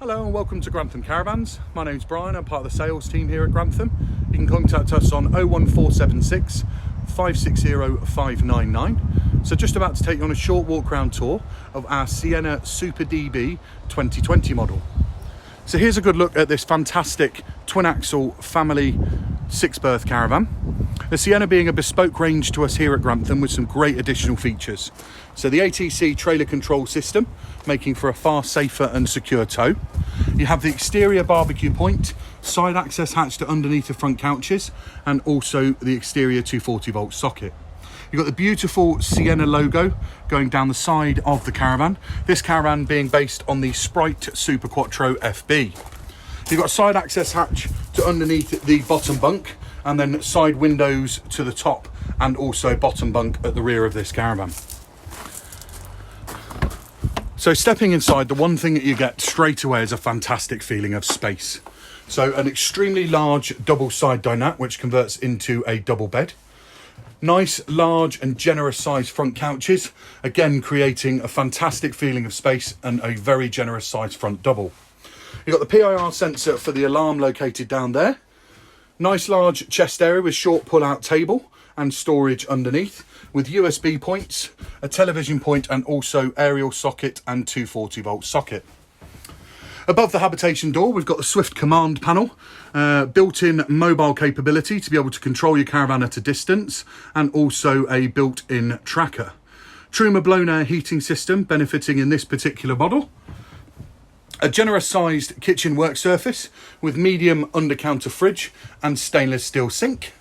Hello and welcome to Grantham Caravans. My name's Brian, I'm part of the sales team here at Grantham. You can contact us on 01476 560 599. So just about to take you on a short walk around tour of our Siena Super DB 2020 model. So here's a good look at this fantastic twin axle family 6-berth caravan. The Siena being a bespoke range to us here at Grantham with some great additional features. So the ATC trailer control system, making for a far safer and secure tow. You have the exterior barbecue point, side access hatch to underneath the front couches, and also the exterior 240 volt socket. You've got the beautiful Siena logo going down the side of the caravan. This caravan being based on the Sprite Super Quattro FB. You've got side access hatch to underneath the bottom bunk, and then side windows to the top, and also bottom bunk at the rear of this caravan. So stepping inside, the one thing that you get straight away is a fantastic feeling of space. So an extremely large double side dinette, which converts into a double bed. Nice, large and generous sized front couches, again creating a fantastic feeling of space and a very generous sized front double. You've got the PIR sensor for the alarm located down there. Nice large chest area with short pull-out table and storage underneath, with USB points, a television point, and also aerial socket and 240 volt socket. Above the habitation door, we've got the Swift command panel, built-in mobile capability to be able to control your caravan at a distance, and also a built-in tracker. Truma blown air heating system benefiting in this particular model. A generous sized kitchen work surface with medium under counter fridge and stainless steel sink.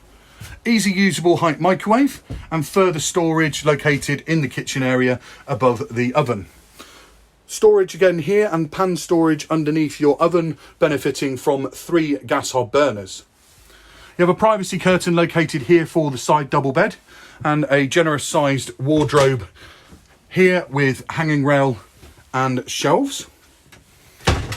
Easy usable height microwave, and further storage located in the kitchen area above the oven. Storage again here, and pan storage underneath your oven, benefiting from 3 gas hob burners. You have a privacy curtain located here for the side double bed, and a generous sized wardrobe here with hanging rail and shelves.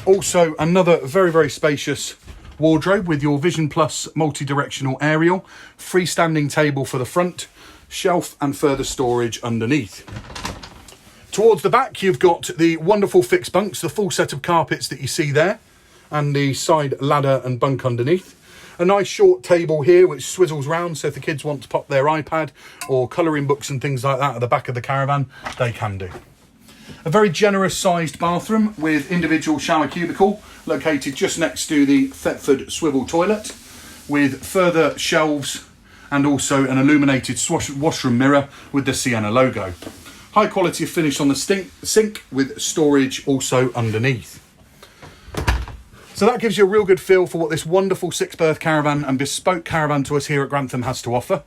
Also another very spacious wardrobe with your Vision Plus multi-directional aerial, freestanding table for the front, shelf and further storage underneath. Towards the back, you've got the wonderful fixed bunks, the full set of carpets that you see there, and the side ladder and bunk underneath. A nice short table here which swizzles round, so if the kids want to pop their iPad or colouring books and things like that at the back of the caravan, they can do. A very generous sized bathroom with individual shower cubicle located just next to the Thetford swivel toilet, with further shelves and also an illuminated washroom mirror with the Siena logo. High quality finish on the sink with storage also underneath. So that gives you a real good feel for what this wonderful 6-berth caravan and bespoke caravan to us here at Grantham has to offer.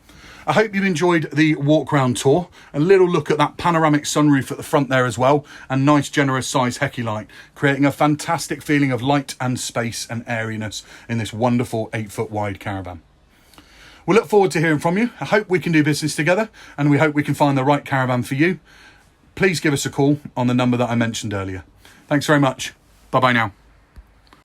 I hope you've enjoyed the walk round tour. A little look at that panoramic sunroof at the front there as well, and nice generous size Hecky light, creating a fantastic feeling of light and space and airiness in this wonderful 8-foot wide caravan. We look forward to hearing from you. I hope we can do business together, and we hope we can find the right caravan for you. Please give us a call on the number that I mentioned earlier. Thanks very much. Bye bye now.